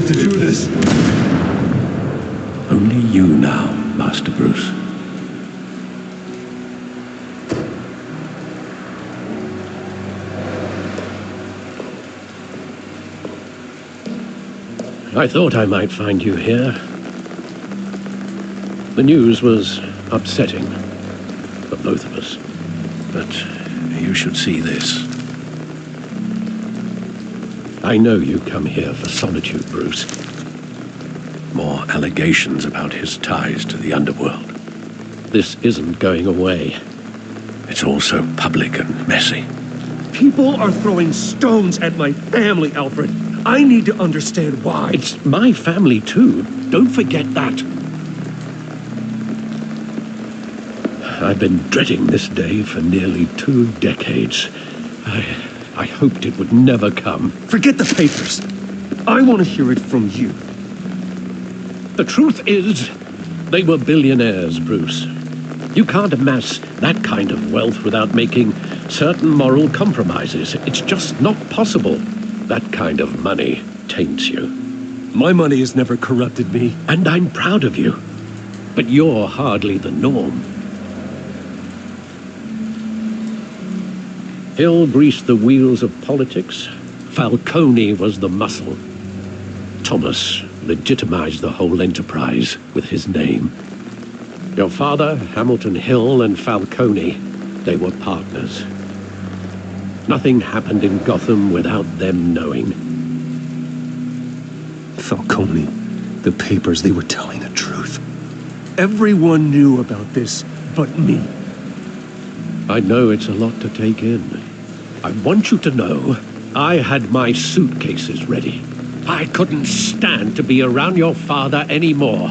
to do this. Only you now, Master Bruce. I thought I might find you here. The news was upsetting for both of us. But you should see this. I know you come here for solitude, Bruce. More allegations about his ties to the underworld. This isn't going away. It's all so public and messy. People are throwing stones at my family, Alfred. I need to understand why. It's my family too. Don't forget that. I've been dreading this day for nearly 2 decades. I hoped it would never come. Forget the papers. I want to hear it from you. The truth is, they were billionaires, Bruce. You can't amass that kind of wealth without making certain moral compromises. It's just not possible. That kind of money taints you. My money has never corrupted me. And I'm proud of you. But you're hardly the norm. Hill greased the wheels of politics. Falcone was the muscle. Thomas legitimized the whole enterprise with his name. Your father, Hamilton Hill, and Falcone, they were partners. Nothing happened in Gotham without them knowing. Falcone, the papers, they were telling the truth. Everyone knew about this but me. I know it's a lot to take in. I want you to know I had my suitcases ready. I couldn't stand to be around your father anymore.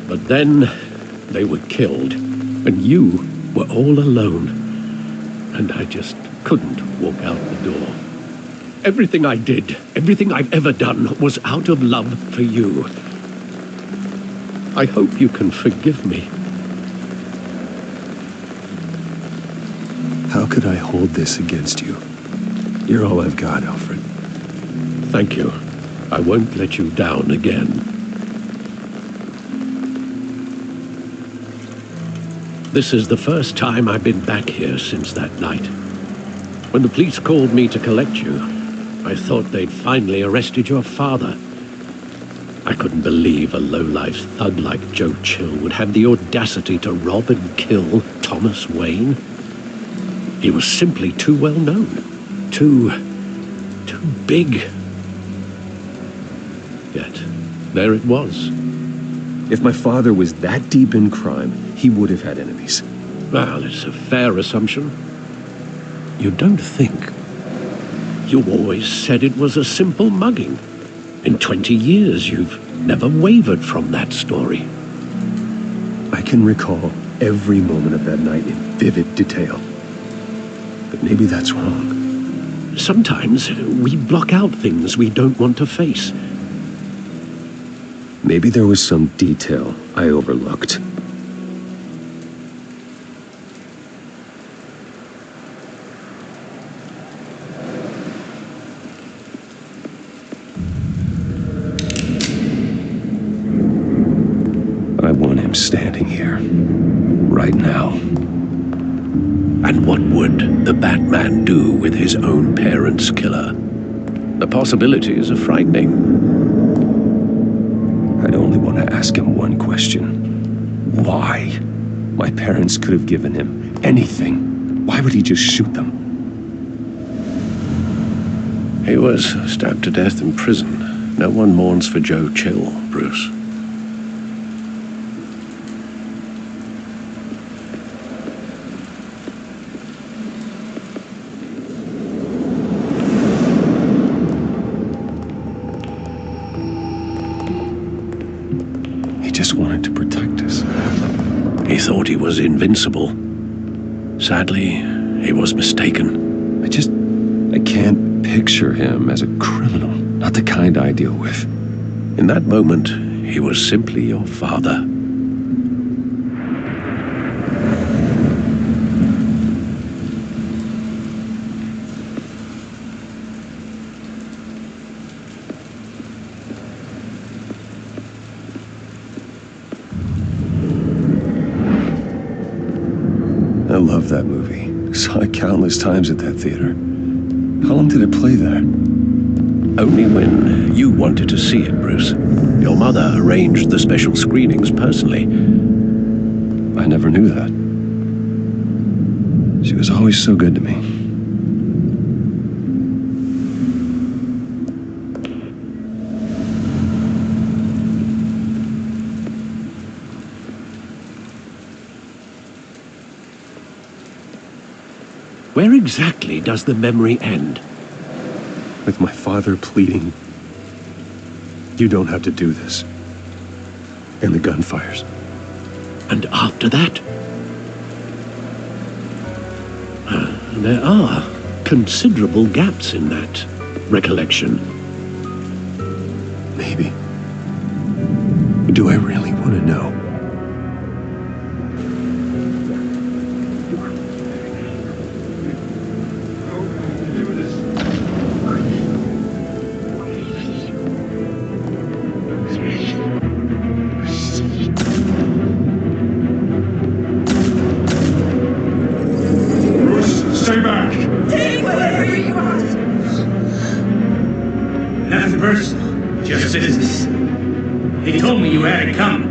But then they were killed, and you were all alone. And I just couldn't walk out the door. Everything I did, everything I've ever done, was out of love for you. I hope you can forgive me. How could I hold this against you? You're all I've got, Alfred. Thank you. I won't let you down again. This is the first time I've been back here since that night. When the police called me to collect you, I thought they'd finally arrested your father. I couldn't believe a low-life thug like Joe Chill would have the audacity to rob and kill Thomas Wayne. He was simply too well known. Too big. Yet, there it was. If my father was that deep in crime, he would have had enemies. Well, it's a fair assumption. You don't think. You always said it was a simple mugging. In 20 years, you've never wavered from that story. I can recall every moment of that night in vivid detail. But maybe that's wrong. Sometimes we block out things we don't want to face. Maybe there was some detail I overlooked. I want him standing here, right now. And what would the Batman do with his own parents' killer? The possibilities are frightening. I'd only want to ask him one question. Why? My parents could have given him anything. Why would he just shoot them? He was stabbed to death in prison. No one mourns for Joe Chill, Bruce. Just wanted to protect us. He thought he was invincible. Sadly, he was mistaken. I can't picture him as a criminal. Not the kind I deal with. In that moment, he was simply your father. love that movie. Saw it countless times at that theater. How long did it play there? Only when you wanted to see it, Bruce. Your mother arranged the special screenings personally. I never knew that. She was always so good to me. Where exactly does the memory end? With my father pleading, "You don't have to do this." And the gunfires. And after that? There are considerable gaps in that recollection. Maybe. Do I really want to know? Stay back! Take whatever you want! Nothing personal, just business. He told me you had it coming.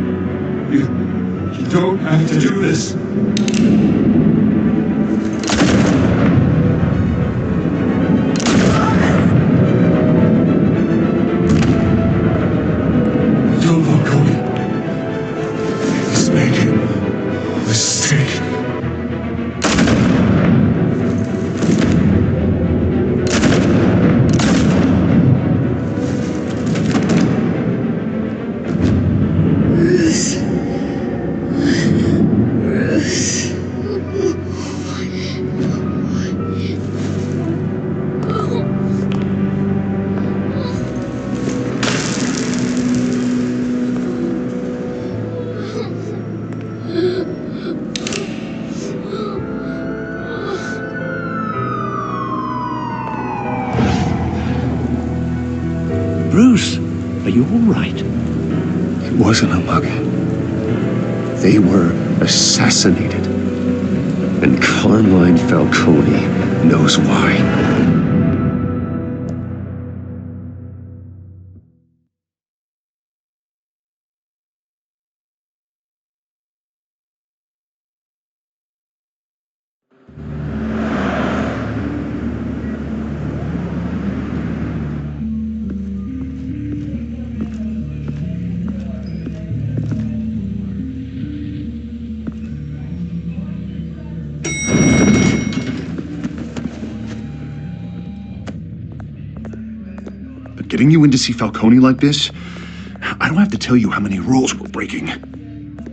You don't have to do this. Don't walk away. He's making a mistake. Bruce, are you all right? It wasn't a mug. They were assassinated. And Carmine Falcone knows why. Getting you in to see Falcone like this, I don't have to tell you how many rules we're breaking.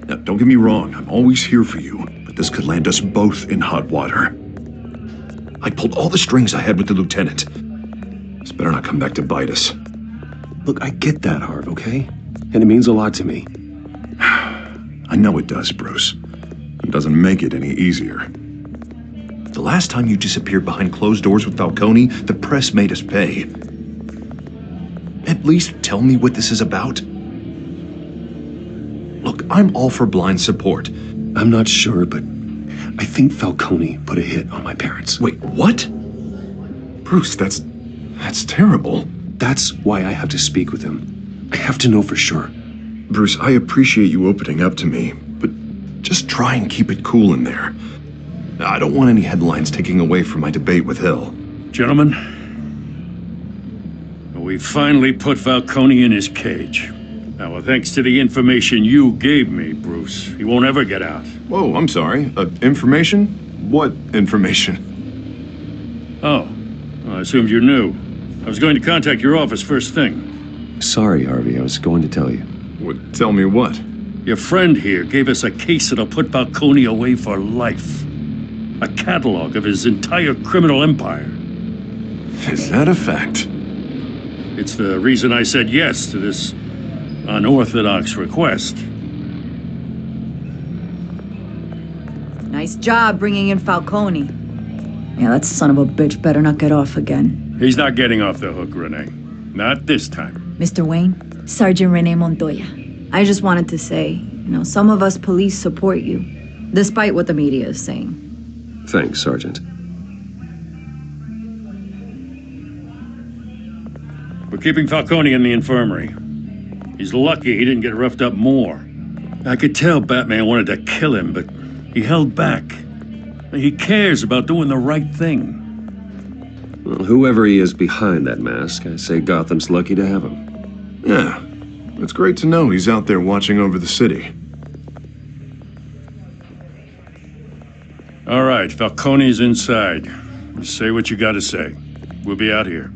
Now, don't get me wrong, I'm always here for you, but this could land us both in hot water. I pulled all the strings I had with the lieutenant. This better not come back to bite us. Look, I get that, Harv, okay? And it means a lot to me. I know it does, Bruce. It doesn't make it any easier. The last time you disappeared behind closed doors with Falcone, the press made us pay. At least tell me what this is about. Look, I'm all for blind support. I'm not sure, but I think Falcone put a hit on my parents. Wait, what? Bruce, that's terrible. That's why I have to speak with him. I have to know for sure. Bruce, I appreciate you opening up to me, but just try and keep it cool in there. I don't want any headlines taking away from my debate with Hill. Gentlemen, we finally put Falcone in his cage. Now, thanks to the information you gave me, Bruce, he won't ever get out. Whoa, I'm sorry. Information? What information? Oh, well, I assumed you knew. I was going to contact your office first thing. Sorry, Harvey, I was going to tell you. What, tell me what? Your friend here gave us a case that'll put Falcone away for life. A catalog of his entire criminal empire. Is that a fact? It's the reason I said yes to this unorthodox request. Nice job bringing in Falcone. Yeah, that son of a bitch better not get off again. He's not getting off the hook, Renee. Not this time. Mr. Wayne, Sergeant Renee Montoya. I just wanted to say, some of us police support you, despite what the media is saying. Thanks, Sergeant. We're keeping Falcone in the infirmary. He's lucky he didn't get roughed up more. I could tell Batman wanted to kill him, but he held back. He cares about doing the right thing. Well, whoever he is behind that mask, I say Gotham's lucky to have him. Yeah, it's great to know he's out there watching over the city. All right, Falcone's inside. Say what you gotta say. We'll be out here.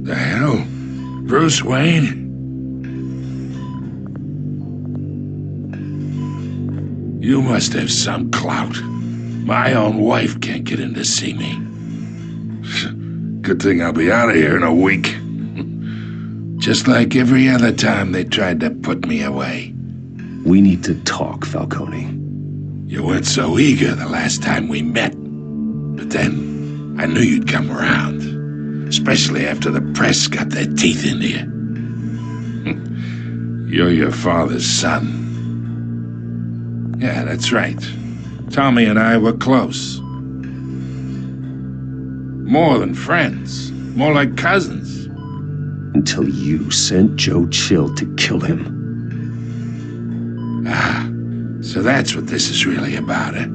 The hell? Bruce Wayne? You must have some clout. My own wife can't get in to see me. Good thing I'll be out of here in a week. Just like every other time they tried to put me away. We need to talk, Falcone. You weren't so eager the last time we met. But then, I knew you'd come around. Especially after the press got their teeth into you. You're your father's son. Yeah, that's right. Tommy and I were close. More than friends. More like cousins. Until you sent Joe Chill to kill him. Ah, so that's what this is really about, eh?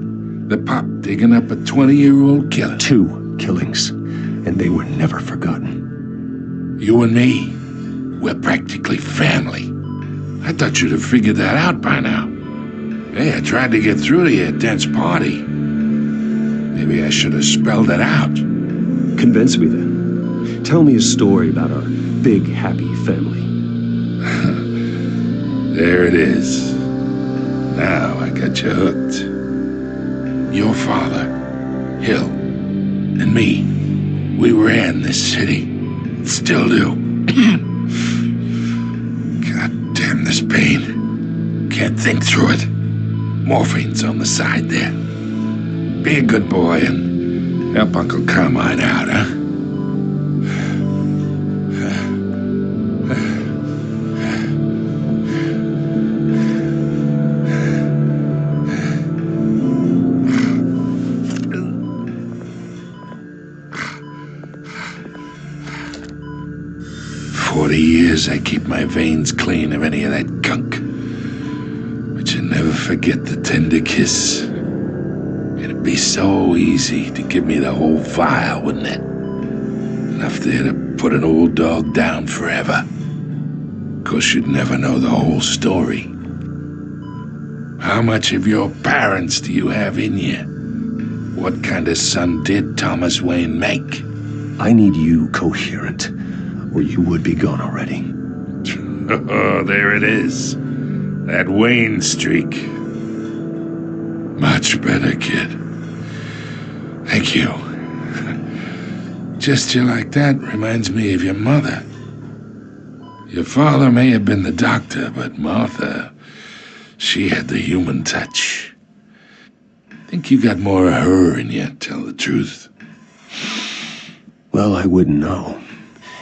The pup digging up a 20-year-old killer. 2 killings, and they were never forgotten. You and me, we're practically family. I thought you'd have figured that out by now. Hey, I tried to get through to your dense party. Maybe I should have spelled it out. Convince me then. Tell me a story about our big, happy family. There it is. Now I got you hooked. Your father, Hill, and me, we ran this city. Still do. God damn this pain. Can't think through it. Morphine's on the side there. Be a good boy and help Uncle Carmine out, huh? 40 years I keep my veins clean of any of that gunk. But you never forget the tender kiss. It'd be so easy to give me the whole vial, wouldn't it? Enough there to put an old dog down forever. 'Course you'd never know the whole story. How much of your parents do you have in you? What kind of son did Thomas Wayne make? I need you coherent, or you would be gone already. Oh, there it is. That Wayne streak. Much better, kid. Thank you. Gesture like that reminds me of your mother. Your father may have been the doctor, but Martha, she had the human touch. Think you got more of her in you, tell the truth. Well, I wouldn't know.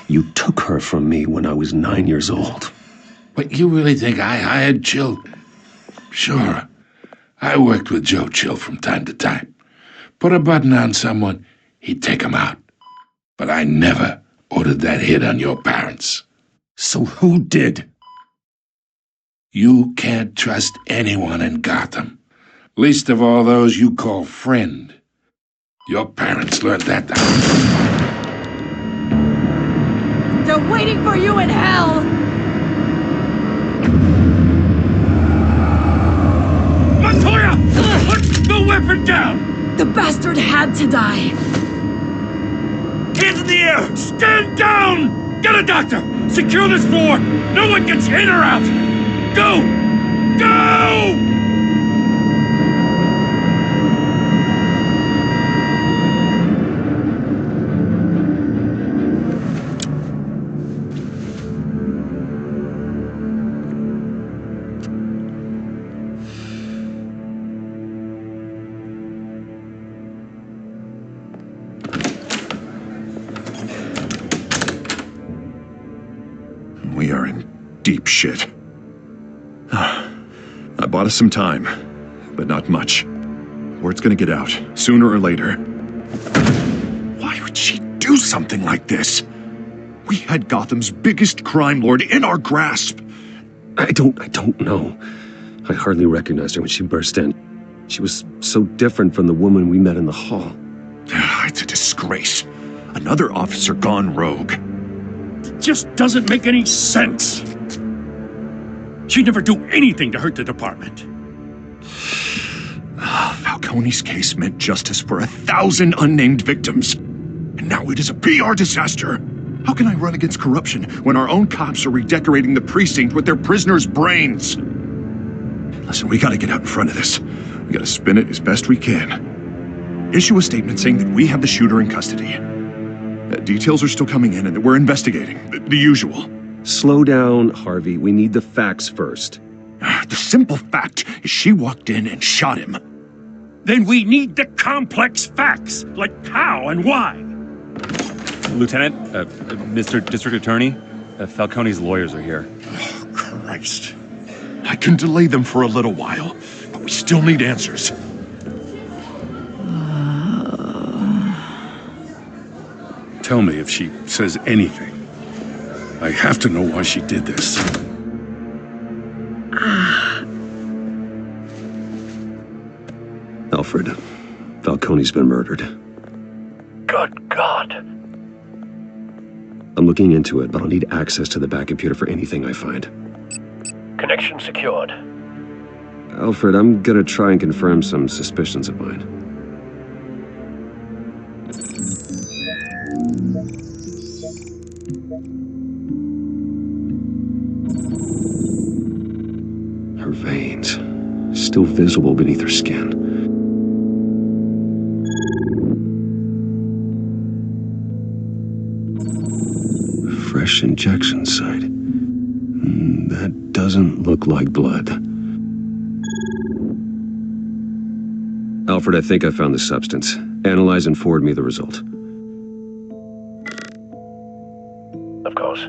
You took her from me when I was 9 years old. But you really think I hired Chill? Sure. I worked with Joe Chill from time to time. Put a button on someone, he'd take him out. But I never ordered that hit on your parents. So who did? You can't trust anyone in Gotham. Least of all those you call friend. Your parents learned that. They're waiting for you in hell! Montoya! Put the weapon down! The bastard had to die. Hands in the air! Stand down! Get a doctor! Secure this floor! No one gets in or out! Go! Go! We are in deep shit. I bought us some time, but not much. Word's gonna get out, sooner or later. Why would she do something like this? We had Gotham's biggest crime lord in our grasp. I don't know. I hardly recognized her when she burst in. She was so different from the woman we met in the hall. It's a disgrace. Another officer gone rogue. It just doesn't make any sense. She'd never do anything to hurt the department. Falcone's case meant justice for 1,000 unnamed victims. And now it is a PR disaster. How can I run against corruption when our own cops are redecorating the precinct with their prisoners' brains? Listen, we gotta get out in front of this. We gotta spin it as best we can. Issue a statement saying that we have the shooter in custody. Details are still coming in and that we're investigating. The usual. Slow down, Harvey. We need the facts first. The simple fact is she walked in and shot him. Then we need the complex facts, like how and why. Lieutenant, Mr. District Attorney, Falcone's lawyers are here. Oh, Christ. I can delay them for a little while, but we still need answers. Tell me if she says anything. I have to know why she did this. Alfred, Falcone's been murdered. Good God. I'm looking into it, but I'll need access to the back computer for anything I find. Connection secured. Alfred, I'm gonna try and confirm some suspicions of mine. Her veins, still visible beneath her skin. Fresh injection site. That doesn't look like blood. Alfred, I think I found the substance. Analyze and forward me the result. Of course.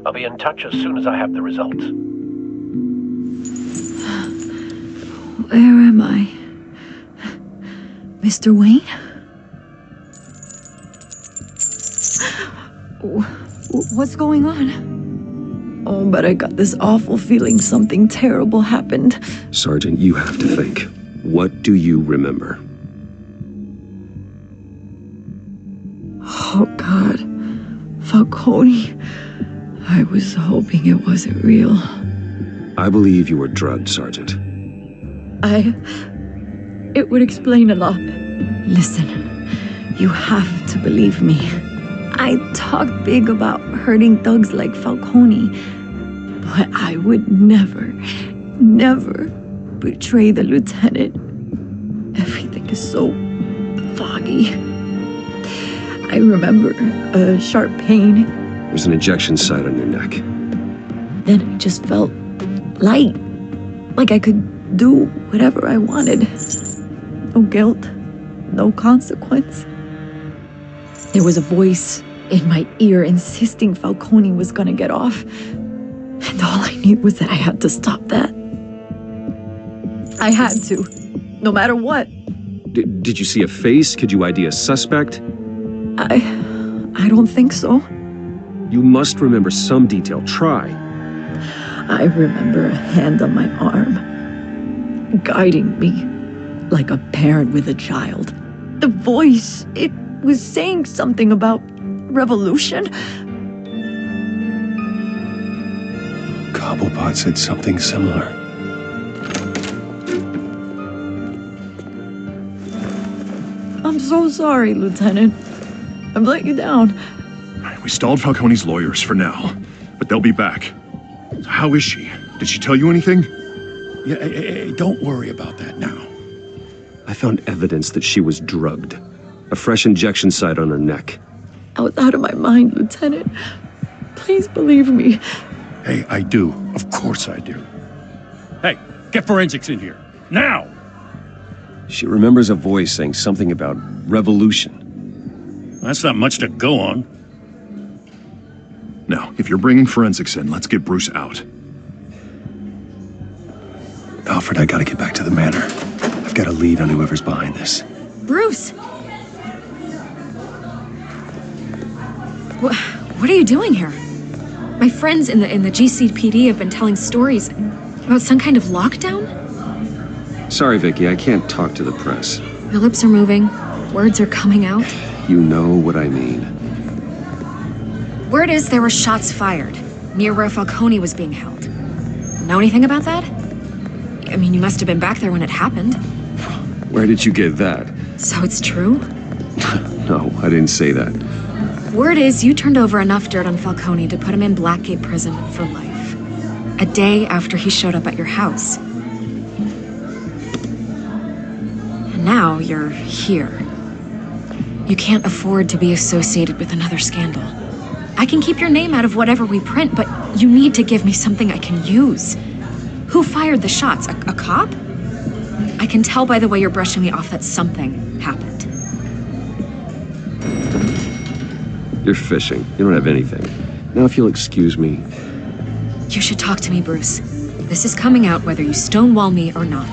I'll be in touch as soon as I have the results. Where am I? Mr. Wayne? What's going on? Oh, but I got this awful feeling something terrible happened. Sergeant, you have to think. What do you remember? Oh, God. Falcone. I was hoping it wasn't real. I believe you were drugged, Sergeant. It would explain a lot. Listen, you have to believe me. I talked big about hurting thugs like Falcone, but I would never betray the lieutenant. Everything is so foggy. I remember a sharp pain. There's an injection site on your neck. Then I just felt light, like I could do whatever I wanted. No guilt, no consequence. There was a voice in my ear insisting Falcone was gonna get off. And all I knew was that I had to stop that. I had to, no matter what. Did you see a face? Could you ID a suspect? I don't think so. You must remember some detail. Try. I remember a hand on my arm, guiding me like a parent with a child. The voice, it was saying something about revolution. Cobblepot said something similar. I'm so sorry, Lieutenant. I've let you down. We stalled Falcone's lawyers for now, but they'll be back. How is she? Did she tell you anything? Yeah, hey, don't worry about that now. I found evidence that she was drugged. A fresh injection site on her neck. I was out of my mind, Lieutenant. Please believe me. Hey, I do. Of course I do. Hey, get forensics in here. Now! She remembers a voice saying something about revolution. That's not much to go on. Now, if you're bringing forensics in, let's get Bruce out. Alfred, I gotta get back to the manor. I've got a lead on whoever's behind this. Bruce! What are you doing here? My friends in the GCPD have been telling stories about some kind of lockdown? Sorry, Vicky, I can't talk to the press. Your lips are moving. Words are coming out. You know what I mean. Word is there were shots fired near where Falcone was being held. Know anything about that? I mean, you must have been back there when it happened. Where did you get that? So it's true? No, I didn't say that. Word is you turned over enough dirt on Falcone to put him in Blackgate Prison for life. A day after he showed up at your house. And now you're here. You can't afford to be associated with another scandal. I can keep your name out of whatever we print, but you need to give me something I can use. Who fired the shots? A cop? I can tell by the way you're brushing me off that something happened. You're fishing. You don't have anything. Now, if you'll excuse me. You should talk to me, Bruce. This is coming out whether you stonewall me or not.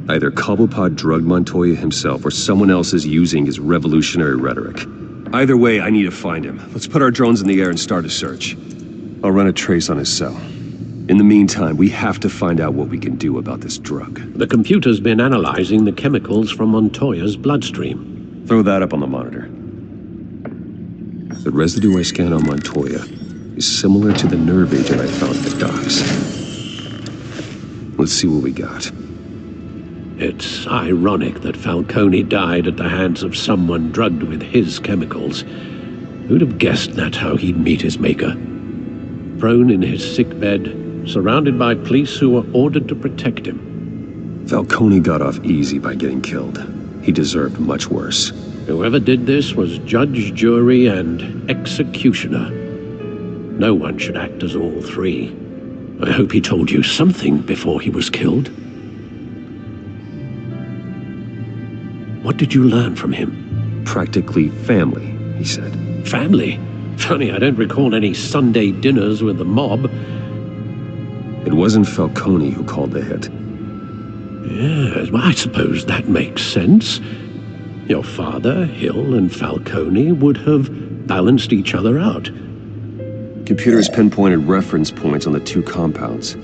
Either Cobblepot drugged Montoya himself or someone else is using his revolutionary rhetoric. Either way, I need to find him. Let's put our drones in the air and start a search. I'll run a trace on his cell. In the meantime, we have to find out what we can do about this drug. The computer's been analyzing the chemicals from Montoya's bloodstream. Throw that up on the monitor. The residue I scanned on Montoya is similar to the nerve agent I found at the docks. Let's see what we got. It's ironic that Falcone died at the hands of someone drugged with his chemicals. Who'd have guessed that's how he'd meet his maker? Prone in his sickbed, surrounded by police who were ordered to protect him. Falcone got off easy by getting killed. He deserved much worse. Whoever did this was judge, jury, and executioner. No one should act as all three. I hope he told you something before he was killed. What did you learn from him? Practically family, he said. Family? Funny, I don't recall any Sunday dinners with the mob. It wasn't Falcone who called the hit. Yes, well, I suppose that makes sense. Your father, Hill, and Falcone would have balanced each other out. Computers pinpointed reference points on the two compounds.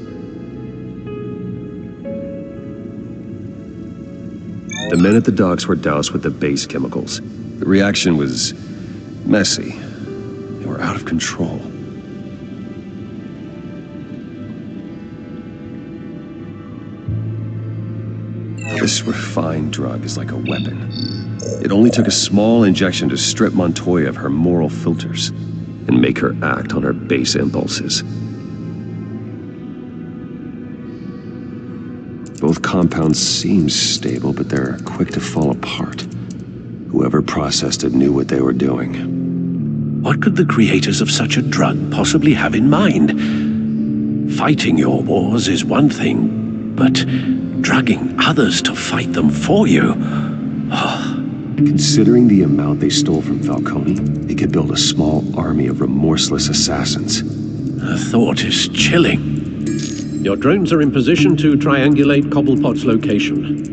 The men at the docks were doused with the base chemicals. The reaction was messy. They were out of control. This refined drug is like a weapon. It only took a small injection to strip Montoya of her moral filters and make her act on her base impulses. Both compounds seem stable, but they're quick to fall apart. Whoever processed it knew what they were doing. What could the creators of such a drug possibly have in mind? Fighting your wars is one thing, but drugging others to fight them for you? Considering the amount they stole from Falcone, they could build a small army of remorseless assassins. The thought is chilling. Your drones are in position to triangulate Cobblepot's location.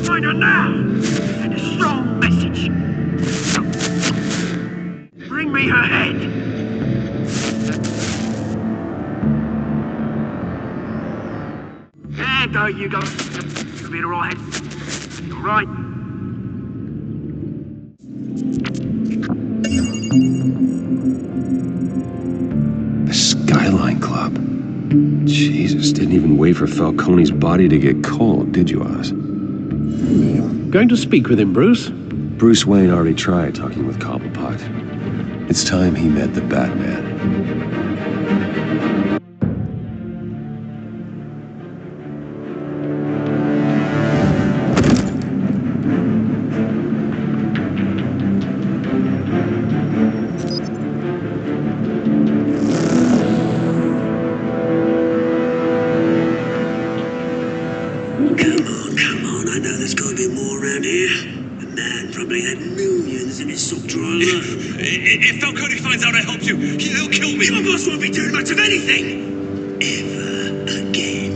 Find her now! Send a strong message. Bring me her head. There go, you go. It's gonna be all right. You're right. The Skyline Club. Jesus, didn't even wait for Falcone's body to get cold, did you, Oz? Going to speak with him, Bruce? Bruce Wayne already tried talking with Cobblepot. It's time he met the Batman. Come on, I know there's gotta be more around here. The man probably had millions in his sock drawer alone. If Falcone finds out I helped you, he'll kill me. Your boss won't be doing much of anything! Ever again.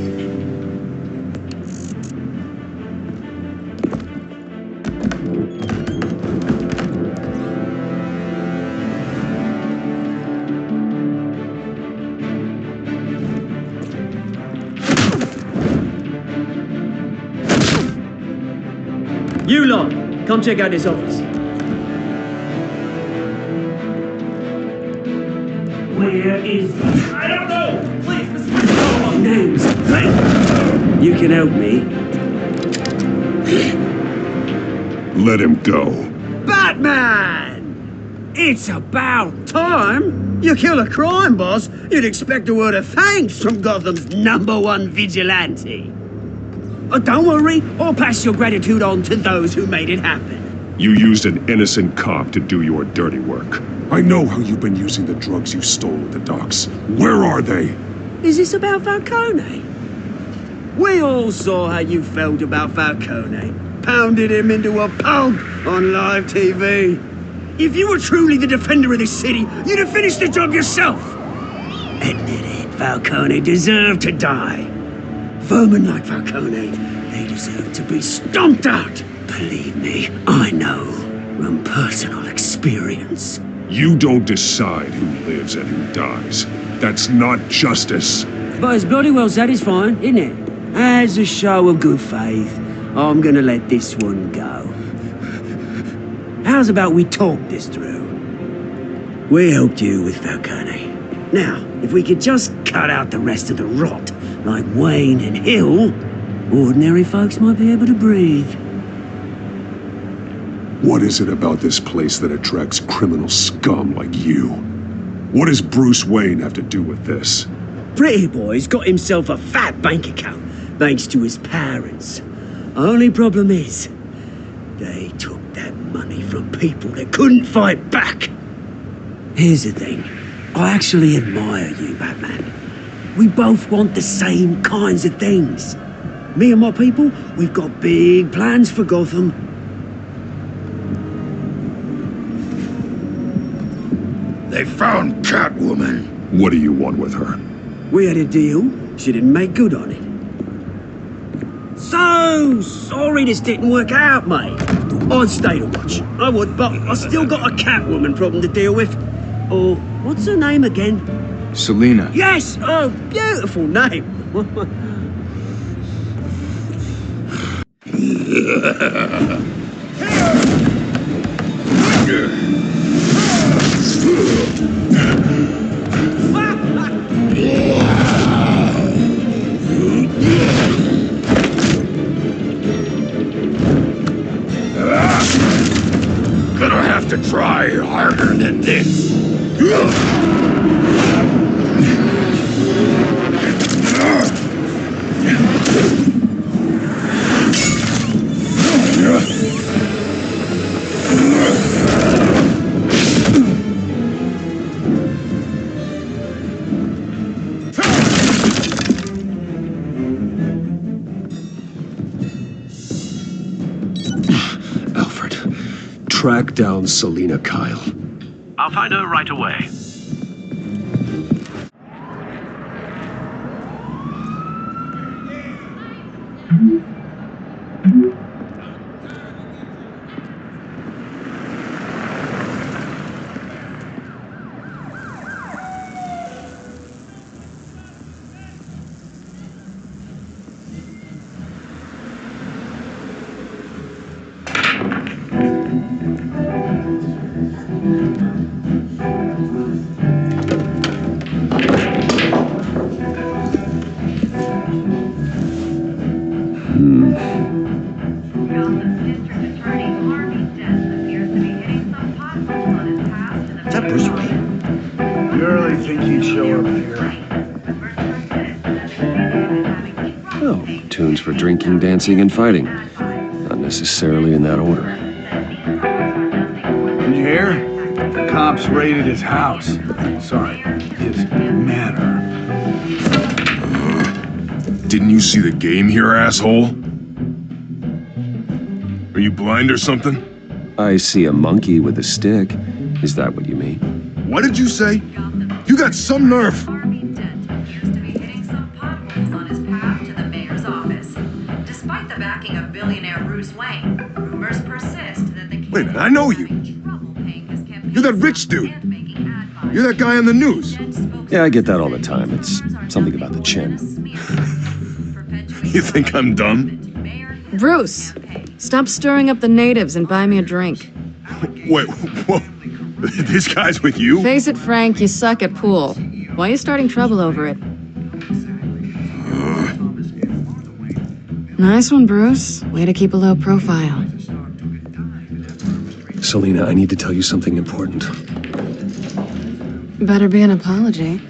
You lot, come check out this office. Where is he? I don't know! Please, Mr. Names. You can help me. Let him go. Batman! It's about time! You kill a crime boss, you'd expect a word of thanks from Gotham's #1 vigilante. Oh, don't worry, I'll pass your gratitude on to those who made it happen. You used an innocent cop to do your dirty work. I know how you've been using the drugs you stole at the docks. Where are they? Is this about Falcone? We all saw how you felt about Falcone. Pounded him into a pulp on live TV. If you were truly the defender of this city, you'd have finished the job yourself. Admit it, Falcone deserved to die. Vermin like Falcone, they deserve to be stomped out. Believe me, I know from personal experience. You don't decide who lives and who dies. That's not justice. But it's bloody well satisfying, isn't it? As a show of good faith, I'm gonna let this one go. How's about we talk this through? We helped you with Falcone. Now, if we could just cut out the rest of the rot, like Wayne and Hill, ordinary folks might be able to breathe. What is it about this place that attracts criminal scum like you? What does Bruce Wayne have to do with this? Pretty Boy's got himself a fat bank account, thanks to his parents. Only problem is, they took that money from people that couldn't fight back. Here's the thing. I actually admire you, Batman. We both want the same kinds of things. Me and my people, we've got big plans for Gotham. They found Catwoman. What do you want with her? We had a deal. She didn't make good on it. So sorry this didn't work out, mate. I'd stay to watch. I would, but I still got a Catwoman problem to deal with. Or, what's her name again? Selina. Yes! Oh, beautiful name. Gonna have to try harder than this. Track down Selina Kyle. I'll find her right away. Is that Bruce Wayne? You really think he'd show up here? Oh, tunes for drinking, dancing, and fighting. Not necessarily in that order. Did you hear? The cops raided his house. Sorry, his manor. Didn't you see the game here, asshole? Are you blind or something? I see a monkey with a stick. Is that what you mean? What did you say? You got some nerve! Despite the backing of billionaire Bruce Wayne, rumors persist that the Wait a minute, I know you. You're that rich dude. You're that guy on the news. Yeah, I get that all the time. It's something about the chin. You think I'm dumb? Bruce, stop stirring up the natives and buy me a drink. Wait, whoa. This guy's with you? Face it, Frank, you suck at pool. Why are you starting trouble over it? Nice one, Bruce. Way to keep a low profile. Selina, I need to tell you something important. Better be an apology.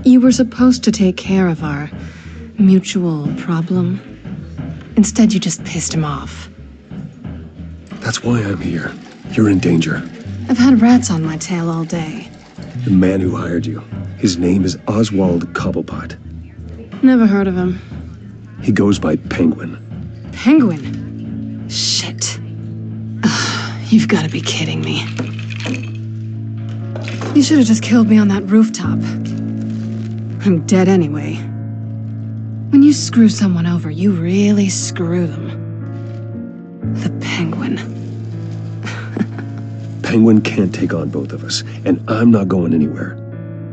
You were supposed to take care of our mutual problem. Instead, you just pissed him off. That's why I'm here. You're in danger. I've had rats on my tail all day. The man who hired you. His name is Oswald Cobblepot. Never heard of him. He goes by Penguin. Penguin? Shit. You've got to be kidding me. You should have just killed me on that rooftop. I'm dead anyway. When you screw someone over, you really screw them. The Penguin. Penguin can't take on both of us, and I'm not going anywhere.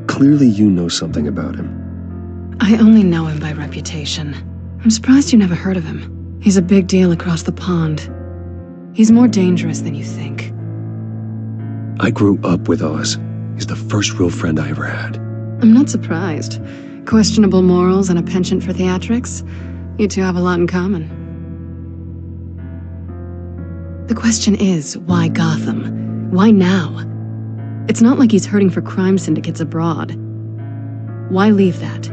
Clearly you know something about him. I only know him by reputation. I'm surprised you never heard of him. He's a big deal across the pond. He's more dangerous than you think. I grew up with Oz. He's the first real friend I ever had. I'm not surprised. Questionable morals and a penchant for theatrics. You two have a lot in common. The question is, why Gotham? Why now? It's not like he's hurting for crime syndicates abroad. Why leave that?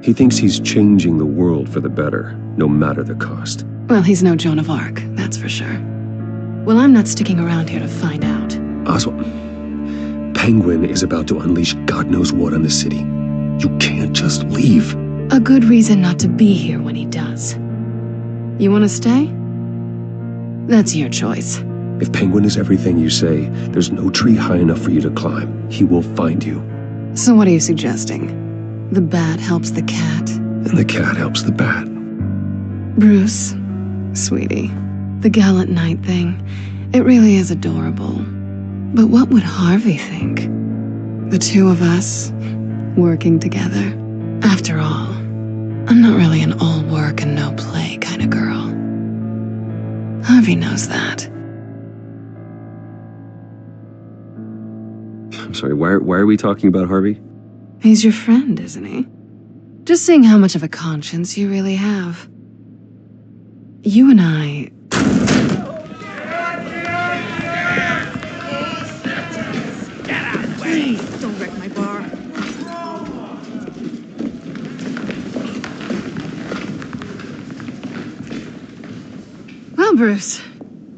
He thinks he's changing the world for the better, no matter the cost. Well, he's no Joan of Arc, that's for sure. Well, I'm not sticking around here to find out. Oswald, Penguin is about to unleash God knows what on the city. You can't just leave. A good reason not to be here when he does. You want to stay? That's your choice. If Penguin is everything you say, there's no tree high enough for you to climb. He will find you. So what are you suggesting? The bat helps the cat? And the cat helps the bat. Bruce, sweetie, the gallant knight thing, it really is adorable. But what would Harvey think? The two of us, working together. After all, I'm not really an all work and no play kind of girl. Harvey knows that. I'm sorry, why are we talking about Harvey? He's your friend, isn't he? Just seeing how much of a conscience you really have. You and I... Get out of the way! Please, don't wreck my bar. Well, Bruce,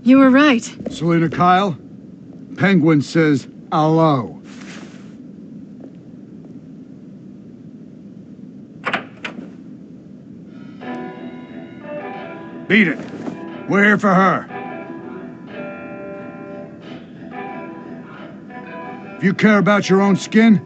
you were right. Selina Kyle, Penguin says hello. Beat it. We're here for her. If you care about your own skin,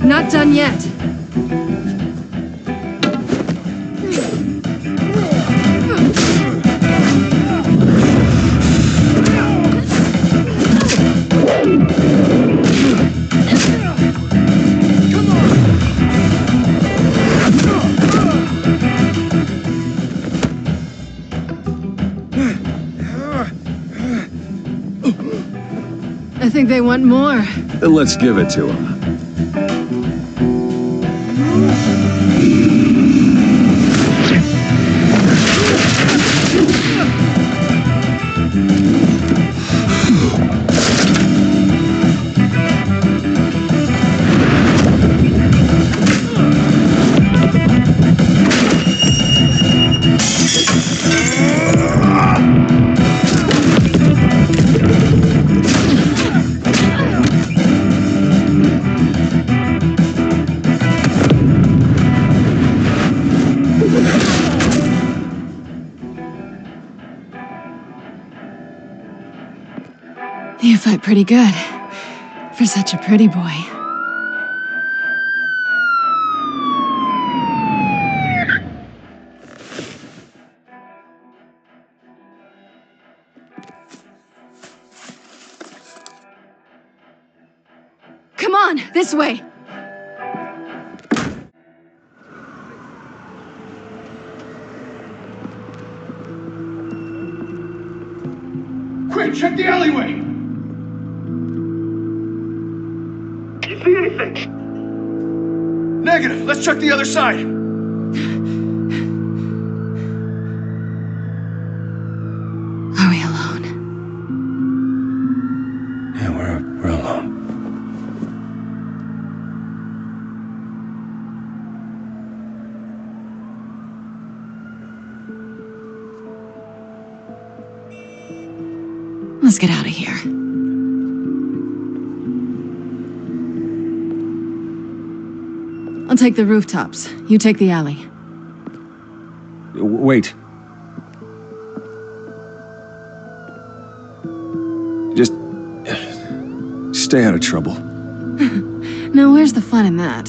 Not done yet. I think they want more. Then let's give it to them. You fight pretty good. For such a pretty boy. Come on, this way! Quick, check the alleyway! See anything? Negative. Let's check the other side. Are we alone? Yeah, we're alone. Let's get out of here. I'll take the rooftops. You take the alley. Wait. Just stay out of trouble. Now, where's the fun in that?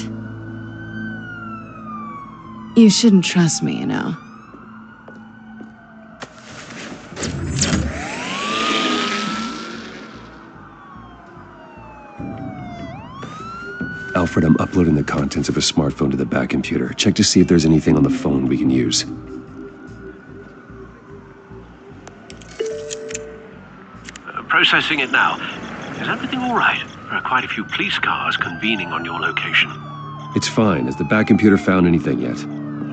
You shouldn't trust me, you know. Alfred, I'm uploading the contents of a smartphone to the back computer. Check to see if there's anything on the phone we can use. Processing it now. Is everything all right? There are quite a few police cars convening on your location. It's fine. Has the back computer found anything yet?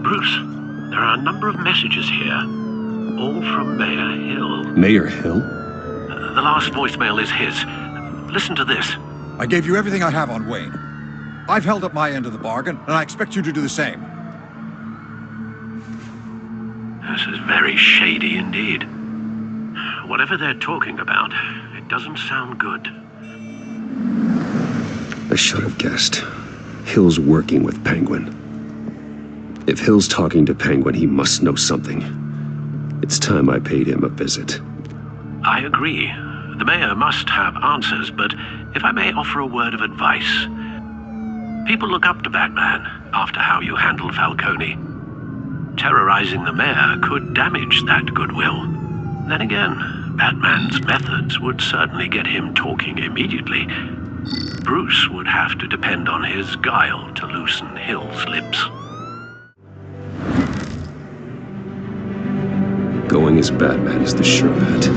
Bruce, there are a number of messages here. All from Mayor Hill. Mayor Hill? The last voicemail is his. Listen to this. I gave you everything I have on Wayne. I've held up my end of the bargain, and I expect you to do the same. This is very shady indeed. Whatever they're talking about, it doesn't sound good. I should have guessed. Hill's working with Penguin. If Hill's talking to Penguin, he must know something. It's time I paid him a visit. I agree. The mayor must have answers, but if I may offer a word of advice. People look up to Batman after how you handled Falcone. Terrorizing the mayor could damage that goodwill. Then again, Batman's methods would certainly get him talking immediately. Bruce would have to depend on his guile to loosen Hill's lips. Going as Batman is the sure bet.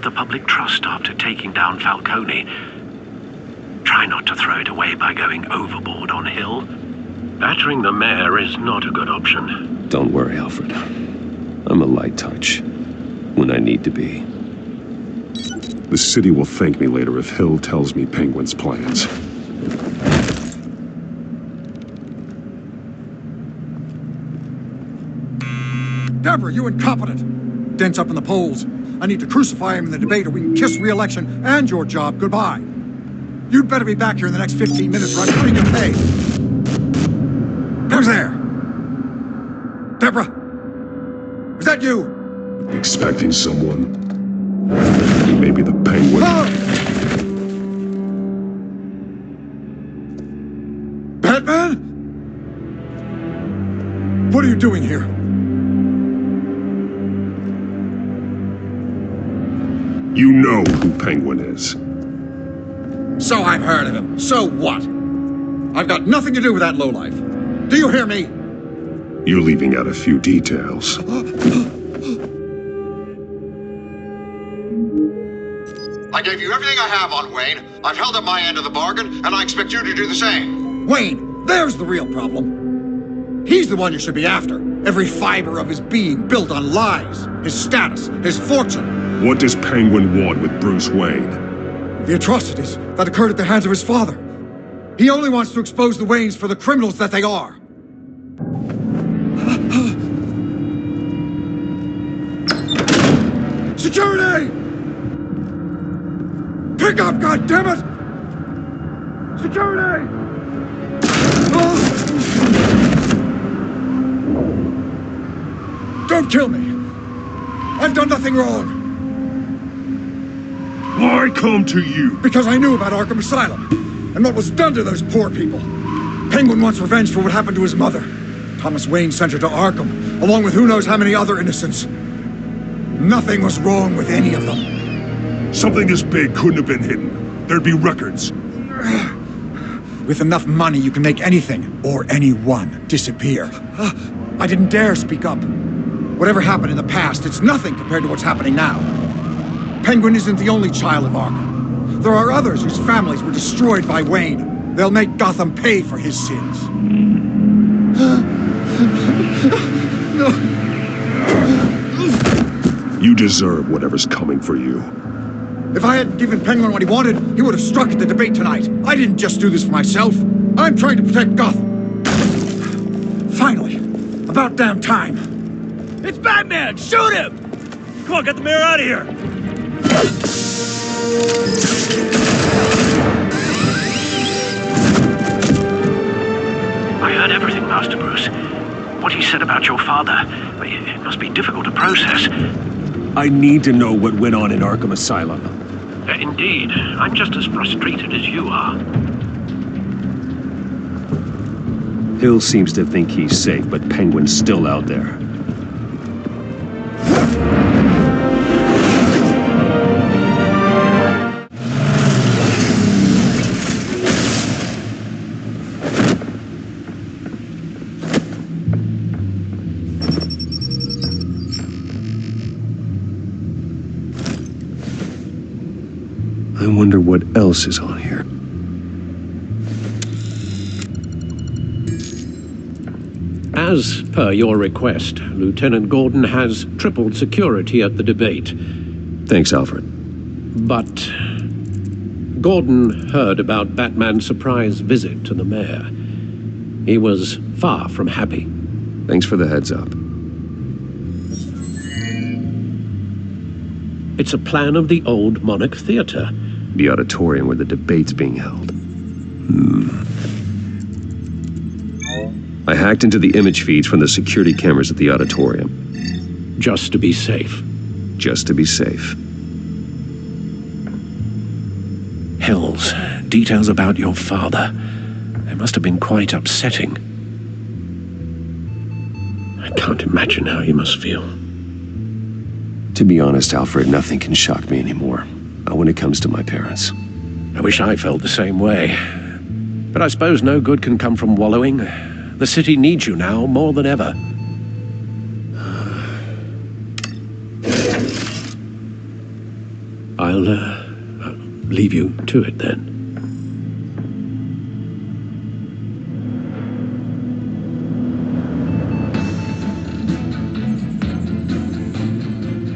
the public trust after taking down Falcone. Try not to throw it away by going overboard on Hill. Battering the mayor is not a good option. Don't worry, Alfred. I'm a light touch when I need to be. The city will thank me later if Hill tells me Penguin's plans. Deborah, you incompetent! Dent's up in the polls. I need to crucify him in the debate or we can kiss re-election and your job goodbye. You'd better be back here in the next 15 minutes or I'm cutting your pay. Who's there? Deborah? Is that you? Expecting someone. Maybe the Penguin. Batman? What are you doing here? You know who Penguin is. So I've heard of him. So what? I've got nothing to do with that lowlife. Do you hear me? You're leaving out a few details. I gave you everything I have on Wayne. I've held up my end of the bargain, and I expect you to do the same. Wayne, there's the real problem. He's the one you should be after. Every fiber of his being built on lies, his status, his fortune. What does Penguin want with Bruce Wayne? The atrocities that occurred at the hands of his father. He only wants to expose the Waynes for the criminals that they are. Security! Pick up, goddammit! Security! Don't kill me! I've done nothing wrong! Why come to you? Because I knew about Arkham Asylum, and what was done to those poor people. Penguin wants revenge for what happened to his mother. Thomas Wayne sent her to Arkham, along with who knows how many other innocents. Nothing was wrong with any of them. Something this big couldn't have been hidden. There'd be records. With enough money, you can make anything, or anyone, disappear. I didn't dare speak up. Whatever happened in the past, it's nothing compared to what's happening now. Penguin isn't the only child of Arkham. There are others whose families were destroyed by Wayne. They'll make Gotham pay for his sins. No. You deserve whatever's coming for you. If I hadn't given Penguin what he wanted, he would have struck at the debate tonight. I didn't just do this for myself. I'm trying to protect Gotham. Finally. About damn time. It's Batman! Shoot him! Come on, get the mayor out of here! I heard everything, Master Bruce. What he said about your father, it must be difficult to process. I need to know what went on in Arkham Asylum. Indeed. I'm just as frustrated as you are. Hill seems to think he's safe, but Penguin's still out there. I wonder what else is on here. As per your request, Lieutenant Gordon has tripled security at the debate. Thanks, Alfred. But Gordon heard about Batman's surprise visit to the mayor. He was far from happy. Thanks for the heads up. It's a plan of the old Monarch Theater. The auditorium where the debate's being held. I hacked into the image feeds from the security cameras at the auditorium. Just to be safe. Just to be safe. Hill's details about your father. They must have been quite upsetting. I can't imagine how you must feel. To be honest, Alfred, nothing can shock me anymore. Not when it comes to my parents. I wish I felt the same way. But I suppose no good can come from wallowing. The city needs you now more than ever. I'll leave you to it then.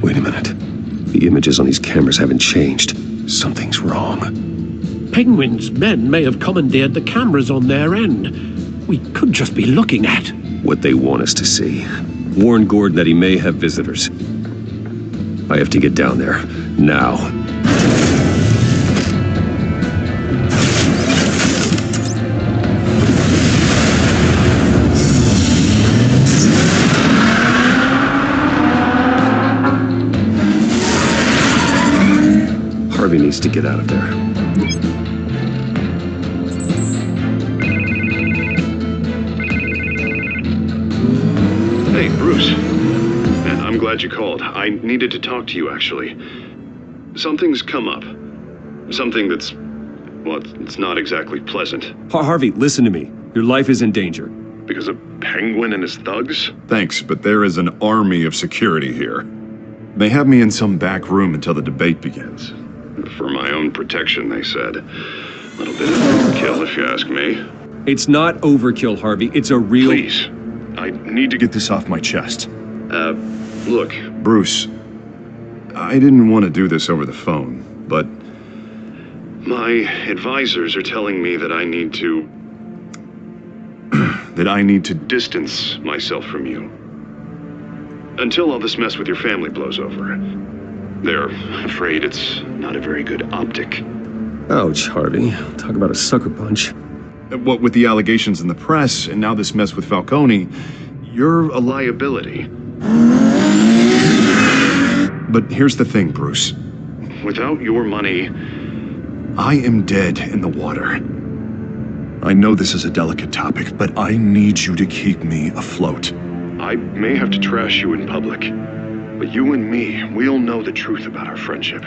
Wait a minute. The images on these cameras haven't changed. Something's wrong. Penguin's men may have commandeered the cameras on their end. We could just be looking at what they want us to see. Warn Gordon that he may have visitors. I have to get down there. Now. Harvey needs to get out of there. Hey, Bruce. I'm glad you called. I needed to talk to you, actually. Something's come up. Something that's, well, it's not exactly pleasant. Harvey, listen to me. Your life is in danger. Because of Penguin and his thugs? Thanks, but there is an army of security here. They have me in some back room until the debate begins. For my own protection, they said. A little bit of overkill, if you ask me. It's not overkill, Harvey. It's a real... Please. I need to get this off my chest. Look, Bruce, I didn't want to do this over the phone, but my advisors are telling me that I need to... that I need to distance myself from you. Until all this mess with your family blows over. They're afraid it's not a very good optic. Ouch, Harvey. Talk about a sucker punch. What with the allegations in the press, and now this mess with Falcone, you're a liability. But here's the thing, Bruce. Without your money, I am dead in the water. I know this is a delicate topic, but I need you to keep me afloat. I may have to trash you in public, but you and me, we'll know the truth about our friendship.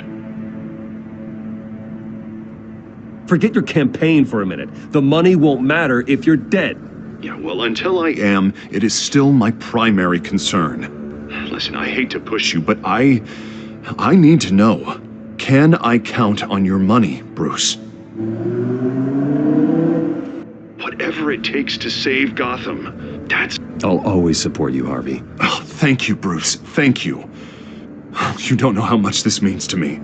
Forget your campaign for a minute. The money won't matter if you're dead. Yeah, well, until I am, it is still my primary concern. Listen, I hate to push you, but I need to know. Can I count on your money, Bruce? Whatever it takes to save Gotham, that's... I'll always support you, Harvey. Oh, thank you, Bruce. Thank you. You don't know how much this means to me.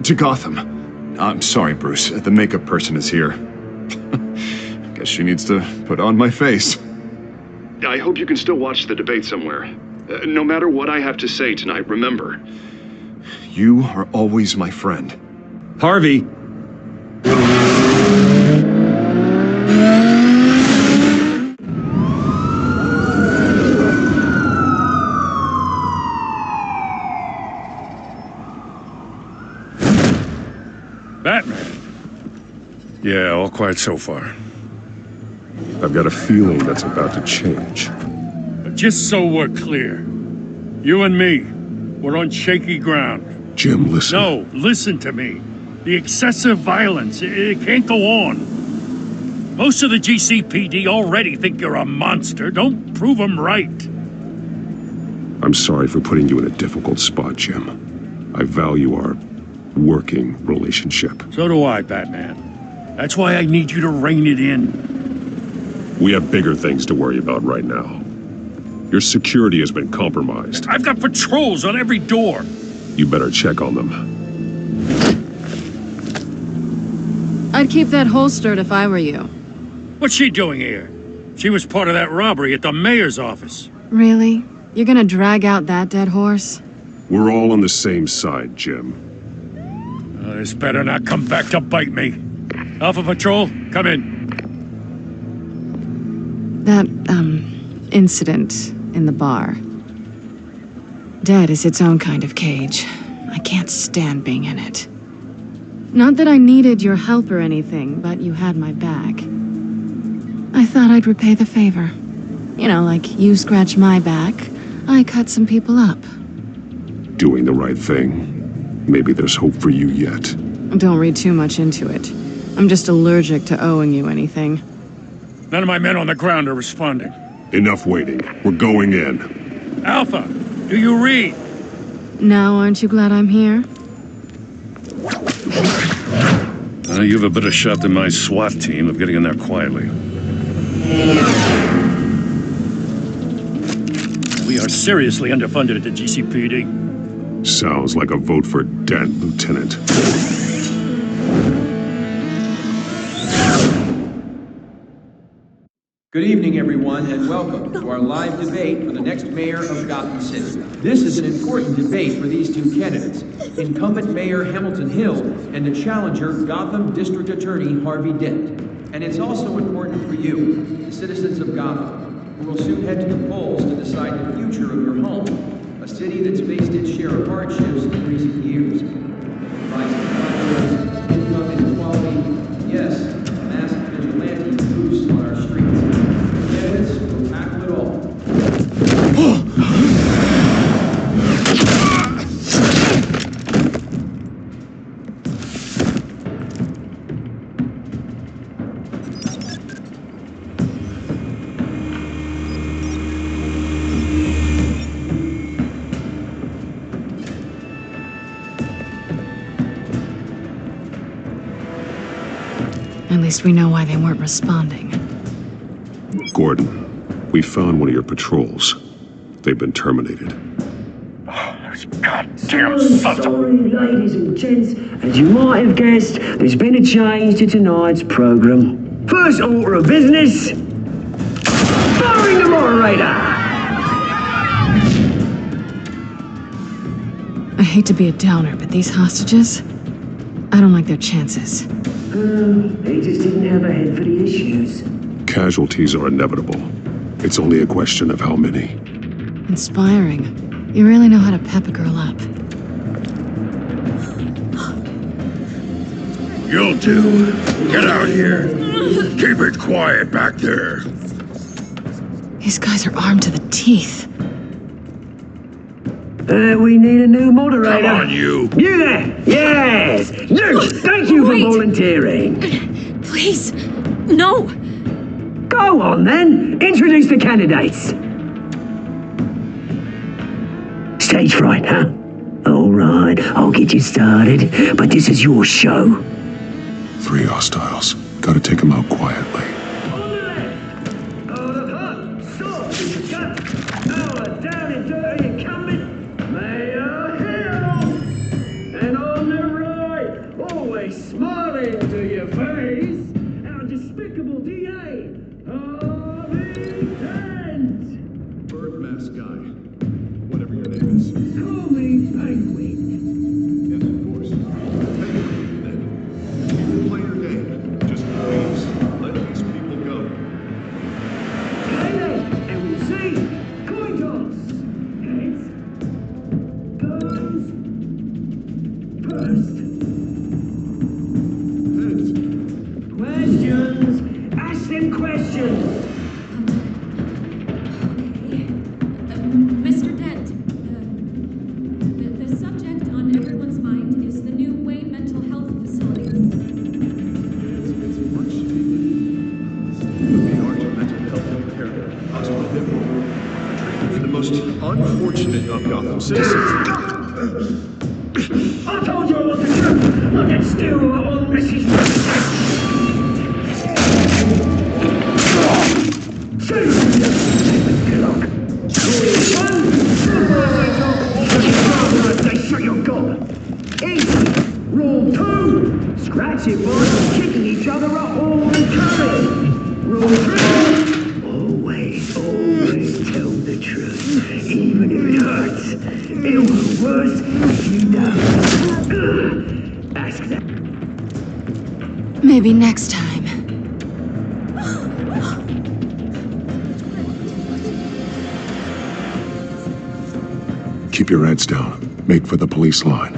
To Gotham. I'm sorry, Bruce. The makeup person is here. Guess she needs to put on my face. I hope you can still watch the debate somewhere. No matter what I have to say tonight, remember, you are always my friend. Harvey! Batman. Yeah, all quiet so far. I've got a feeling that's about to change. Just so we're clear, you and me, we're on shaky ground. Jim, listen. No, listen to me. The excessive violence, it can't go on. Most of the GCPD already think you're a monster. Don't prove them right. I'm sorry for putting you in a difficult spot, Jim. I value our working relationship. So do I, Batman. That's why I need you to rein it in. We have bigger things to worry about right now. Your security has been compromised. I've got patrols on every door. You better check on them. I'd keep that holstered if I were you. What's she doing here? She was part of that robbery at the mayor's office. Really? You're gonna drag out that dead horse? We're all on the same side, Jim. This better not come back to bite me. Alpha Patrol, come in. That, incident in the bar. Dead is its own kind of cage. I can't stand being in it. Not that I needed your help or anything, but you had my back. I thought I'd repay the favor. You know, like you scratch my back, I cut some people up. Doing the right thing. Maybe there's hope for you yet. Don't read too much into it. I'm just allergic to owing you anything. None of my men on the ground are responding. Enough waiting. We're going in. Alpha, do you read? Now, aren't you glad I'm here? You have a better shot than my SWAT team of getting in there quietly. We are seriously underfunded at the GCPD. Sounds like a vote for Dent, Lieutenant. Good evening, everyone, and welcome to our live debate for the next mayor of Gotham City. This is an important debate for these two candidates, incumbent Mayor Hamilton Hill and the challenger Gotham District Attorney Harvey Dent. And it's also important for you, the citizens of Gotham, who will soon head to the polls to decide the future of your home, a city that's faced its share of hardships in recent years. Rising crime, income inequality, yes, a massive vigilante boost on our streets. Candidates will tackle it all. At least we know why they weren't responding. Gordon, we found one of your patrols. They've been terminated. Those goddamn sons of... Sorry, ladies and gents. As you might have guessed, there's been a change to tonight's program. First order of business... firing the moderator! I hate to be a downer, but these hostages, I don't like their chances. They just didn't have a head for the issues. Casualties are inevitable. It's only a question of how many. Inspiring. You really know how to pep a girl up. You'll do. Get out here. Keep it quiet back there. These guys are armed to the teeth. We need a new moderator. Come on, you. You there! Yes! You! Thank you for volunteering. Please, no. Go on then. Introduce the candidates. Stage fright, huh? All right, I'll get you started. But this is your show. 3 hostiles. Gotta take them out quietly. Smiling to your face, our despicable DA, Harvey Dent! Bird mask guy, whatever your name is. Call me Penguin. Yes, of course. Penguin, then. You can play your game. Just please, let these people go. Okay then, and we'll see. Coin toss. Heads. Goes first. Questions! Ask them questions! Mr. Dent, the subject on everyone's mind is the new Wayne Mental Health Facility. It's much large mental health care hospital for the most unfortunate of Gotham citizens. I told you I wasn't sure! Look at still on Mrs. Shut your gob. Easy. Rule 2. Scratchy boys kicking each other up all encouraged. Rule 3. Always tell the truth, even if it hurts. It'll be worse if you don't. Ask that. Maybe next time. Keep your heads down. Make for the police line.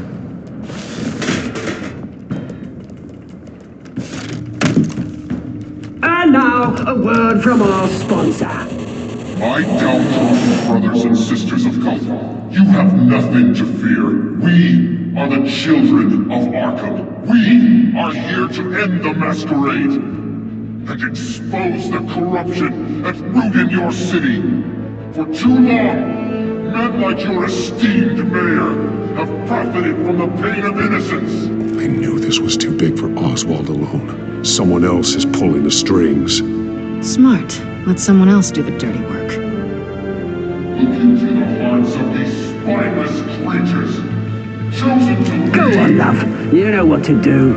And now, a word from our sponsor. My downtrodden brothers and sisters of Gotham, you have nothing to fear. We are the Children of Arkham. We are here to end the masquerade and expose the corruption that ruined your city. For too long, Men like your esteemed mayor have profited from the pain of innocence. I knew this was too big for Oswald alone. Someone else is pulling the strings. Smart. Let someone else do the dirty work. Look into the hearts of these spineless creatures, chosen to Go lead. on, love. You know what to do.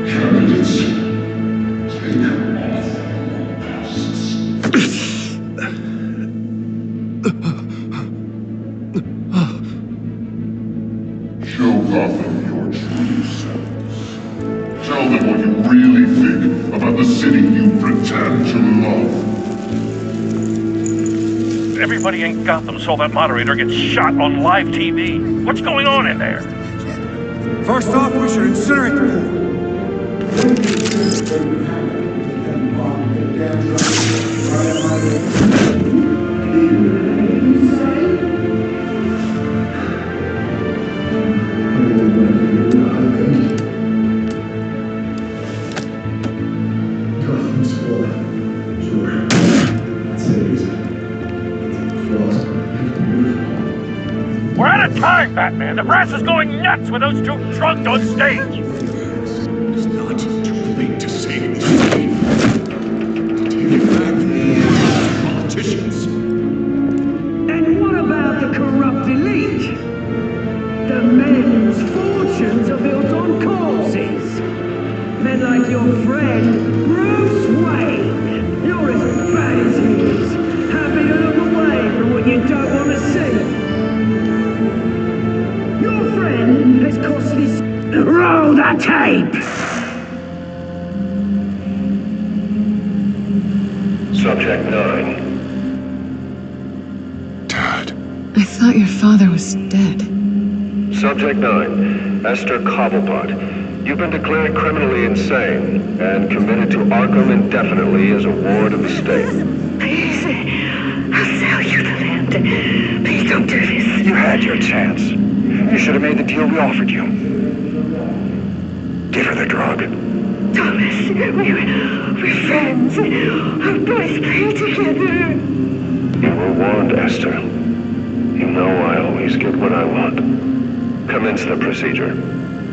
Candidates, take off your masks. Show Gotham your true selves. Tell them what you really think about the city you pretend to love. Everybody in Gotham saw that moderator get shot on live TV. What's going on in there? First off, we should incinerate the pool. We're out of time, Batman. The brass is going nuts with those two drunks on stage. It's not too late to say anything. Take it back from the politicians. And what about the corrupt elite? The men whose fortunes are built on causes. Men like your friend, Bruce Wayne. You're as bad as he is. Happy to look away from what you don't want to see. Your friend has costly... Roll the tape! Subject 9. I thought your father was dead. Subject 9, Esther Cobblepot. You've been declared criminally insane and committed to Arkham indefinitely as a ward of the state. Please, I'll sell you the land. Please don't do this. You had your chance. You should have made the deal we offered you. Give her the drug. Thomas, we're friends. Our boys play together. You were warned, Esther. You know I always get what I want. Commence the procedure.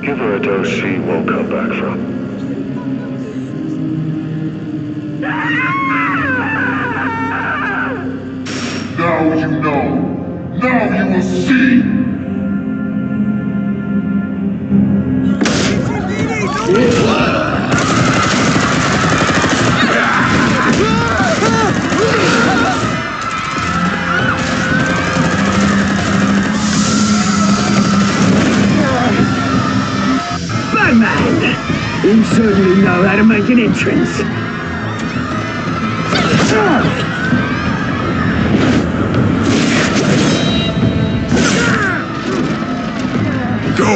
Give her a dose she won't come back from. Now you know. Now you will see. Batman! You certainly know how to make an entrance. Go!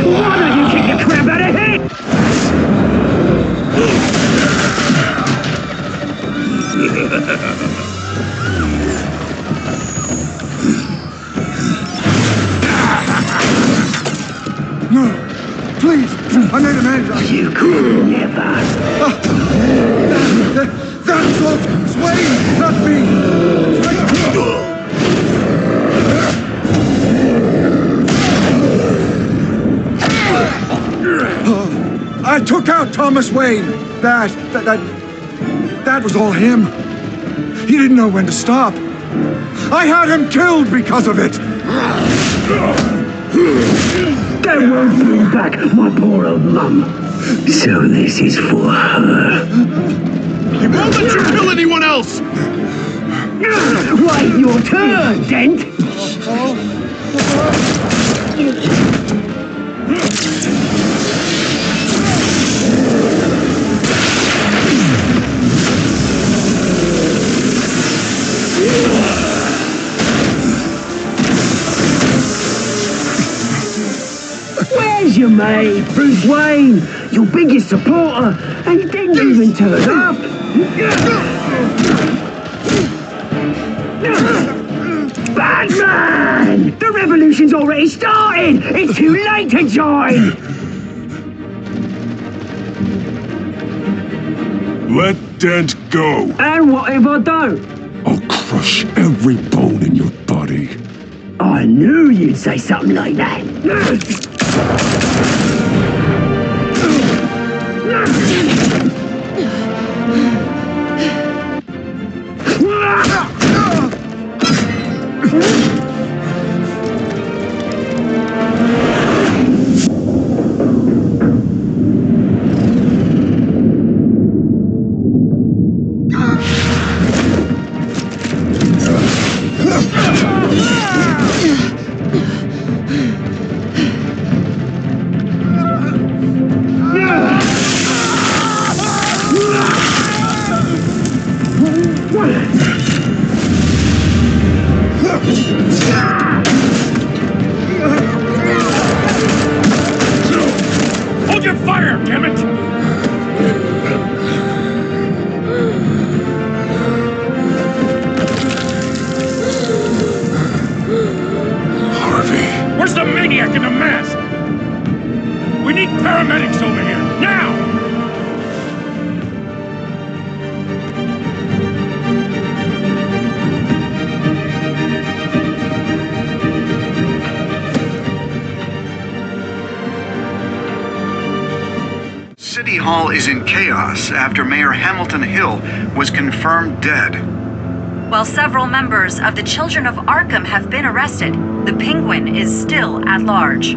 Why don't you kick the crap out of him? No, please, I made a man. You could never. That's all Swain, not me. I took out Thomas Wayne. That was all him. He didn't know when to stop. I had him killed because of it. That won't bring back my poor old mum. So this is for her. He won't let you kill anyone else! Wait your turn, Dent! Where's your mate, Bruce Wayne? Your biggest supporter, and he didn't even turn up. Batman! The revolution's already started! It's too late to join! Dent, go! And what have I done? I'll crush every bone in your body. I knew you'd say something like that. Hold your fire, damn it! Harvey. Where's the maniac in the mask? We need paramedics over here, now! City Hall is in chaos after Mayor Hamilton Hill was confirmed dead. While several members of the Children of Arkham have been arrested, the Penguin is still at large.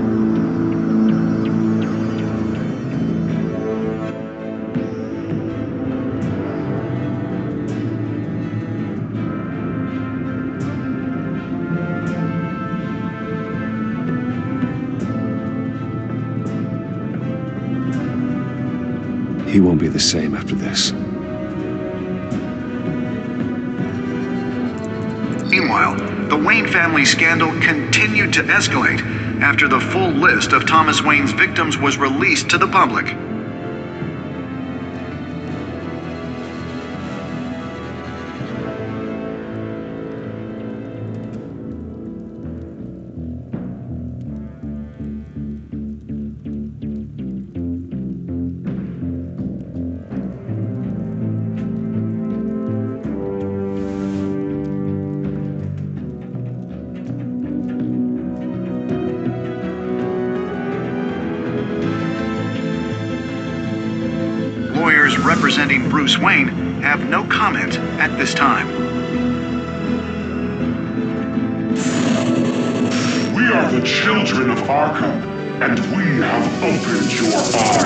He won't be the same after this. Meanwhile, the Wayne family scandal continued to escalate after the full list of Thomas Wayne's victims was released to the public. Lawyers representing Bruce Wayne have no comment at this time. We are the Children of Arkham, and we have opened your eyes.